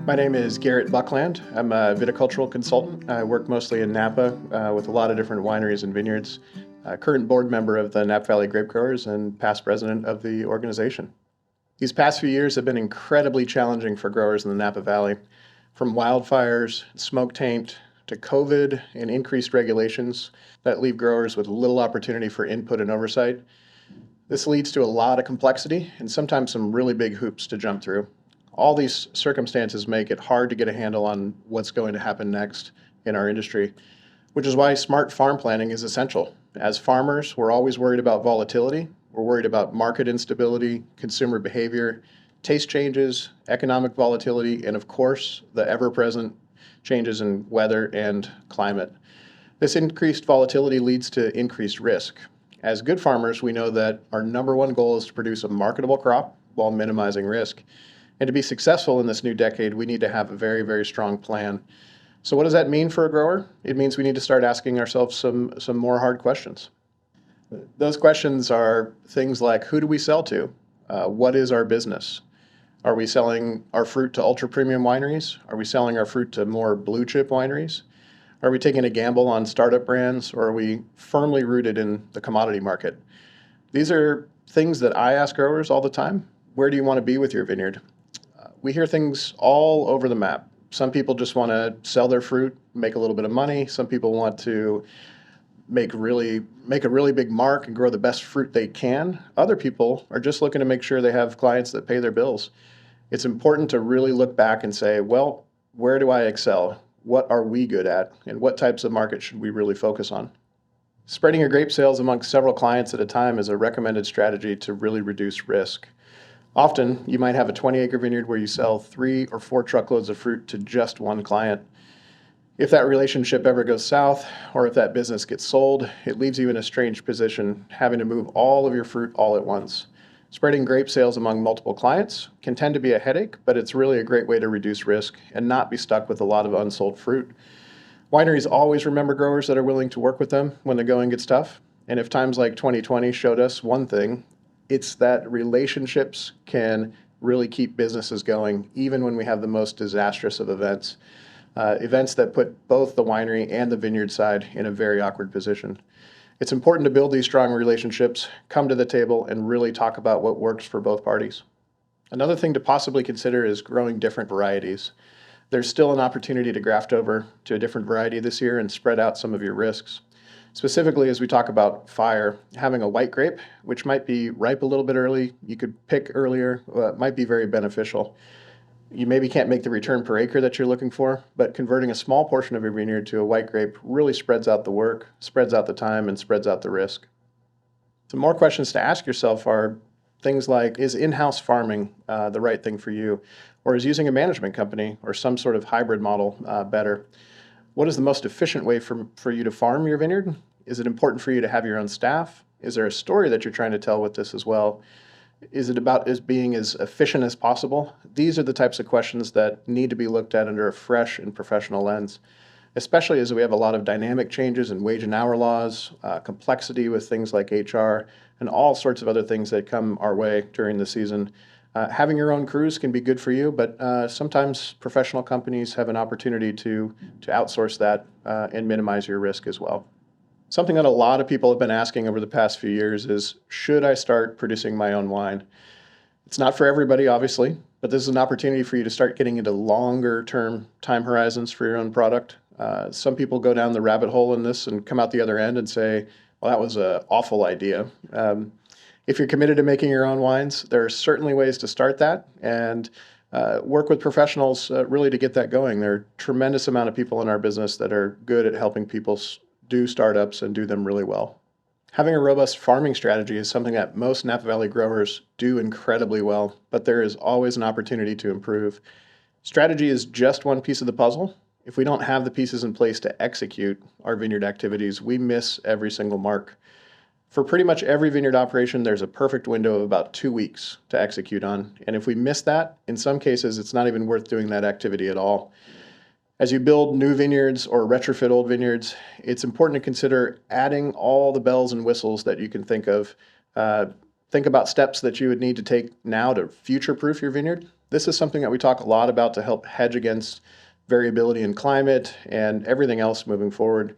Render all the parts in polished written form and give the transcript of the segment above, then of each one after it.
My name is Garrett Buckland. I'm a viticultural consultant. I work mostly in Napa with a lot of different wineries and vineyards. Current board member of the Napa Valley Grape Growers and past president of the organization. These past few years have been incredibly challenging for growers in the Napa Valley, from wildfires, smoke taint, to COVID and increased regulations that leave growers with little opportunity for input and oversight. This leads to a lot of complexity and sometimes some really big hoops to jump through. All these circumstances make it hard to get a handle on what's going to happen next in our industry, which is why smart farm planning is essential. As farmers, we're always worried about volatility. We're worried about market instability, consumer behavior, taste changes, economic volatility, and of course, the ever-present changes in weather and climate. This increased volatility leads to increased risk. As good farmers, we know that our number one goal is to produce a marketable crop while minimizing risk. And to be successful in this new decade, we need to have a very, very strong plan. So what does that mean for a grower? It means we need to start asking ourselves some more hard questions. Those questions are things like, who do we sell to? What is our business? Are we selling our fruit to ultra premium wineries? Are we selling our fruit to more blue chip wineries? Are we taking a gamble on startup brands, or are we firmly rooted in the commodity market? These are things that I ask growers all the time. Where do you want to be with your vineyard? We hear things all over the map. Some people just want to sell their fruit, make a little bit of money. Some people want to make a really big mark and grow the best fruit they can. Other people are just looking to make sure they have clients that pay their bills. It's important to really look back and say, well, where do I excel? What are we good at? And what types of markets should we really focus on? Spreading your grape sales amongst several clients at a time is a recommended strategy to really reduce risk. Often, you might have a 20-acre vineyard where you sell 3 or 4 truckloads of fruit to just one client. If that relationship ever goes south, or if that business gets sold, it leaves you in a strange position, having to move all of your fruit all at once. Spreading grape sales among multiple clients can tend to be a headache, but it's really a great way to reduce risk and not be stuck with a lot of unsold fruit. Wineries always remember growers that are willing to work with them when the going gets tough. And if times like 2020 showed us one thing, it's that relationships can really keep businesses going, even when we have the most disastrous of events. Events that put both the winery and the vineyard side in a very awkward position. It's important to build these strong relationships, come to the table, and really talk about what works for both parties. Another thing to possibly consider is growing different varieties. There's still an opportunity to graft over to a different variety this year and spread out some of your risks. Specifically, as we talk about fire, having a white grape, which might be ripe a little bit early, you could pick earlier, might be very beneficial. You maybe can't make the return per acre that you're looking for, but converting a small portion of your vineyard to a white grape really spreads out the work, spreads out the time, and spreads out the risk. Some more questions to ask yourself are things like, is in-house farming the right thing for you? Or is using a management company or some sort of hybrid model better? What is the most efficient way for you to farm your vineyard? Is it important for you to have your own staff? Is there a story that you're trying to tell with this as well? Is it about being as efficient as possible? These are the types of questions that need to be looked at under a fresh and professional lens, especially as we have a lot of dynamic changes in wage and hour laws, complexity with things like HR, and all sorts of other things that come our way during the season. Having your own crews can be good for you, but sometimes professional companies have an opportunity to outsource that and minimize your risk as well. Something that a lot of people have been asking over the past few years is, should I start producing my own wine? It's not for everybody, obviously, but this is an opportunity for you to start getting into longer-term time horizons for your own product. Some people go down the rabbit hole in this and come out the other end and say, well, that was an awful idea. If you're committed to making your own wines, there are certainly ways to start that and work with professionals really to get that going. There are a tremendous amount of people in our business that are good at helping people do startups and do them really well. Having a robust farming strategy is something that most Napa Valley growers do incredibly well, but there is always an opportunity to improve. Strategy is just one piece of the puzzle. If we don't have the pieces in place to execute our vineyard activities, we miss every single mark. For pretty much every vineyard operation, there's a perfect window of about 2 weeks to execute on. And if we miss that, in some cases, it's not even worth doing that activity at all. As you build new vineyards or retrofit old vineyards, it's important to consider adding all the bells and whistles that you can think of. Think about steps that you would need to take now to future-proof your vineyard. This is something that we talk a lot about to help hedge against variability in climate and everything else moving forward.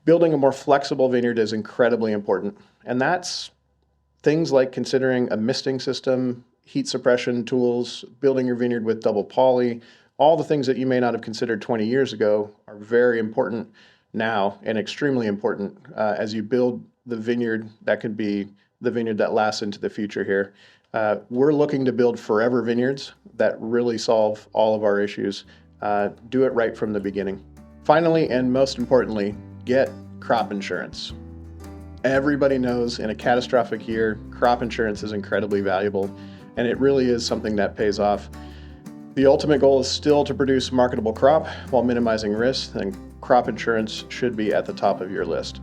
Building a more flexible vineyard is incredibly important, and that's things like considering a misting system, heat suppression tools, building your vineyard with double poly. All the things that you may not have considered 20 years ago are very important now, and extremely important as you build the vineyard that could be the vineyard that lasts into the future here. We're looking to build forever vineyards that really solve all of our issues. Do it right from the beginning. Finally, and most importantly, get crop insurance. Everybody knows in a catastrophic year, crop insurance is incredibly valuable, and it really is something that pays off. The ultimate goal is still to produce marketable crop while minimizing risk, and crop insurance should be at the top of your list.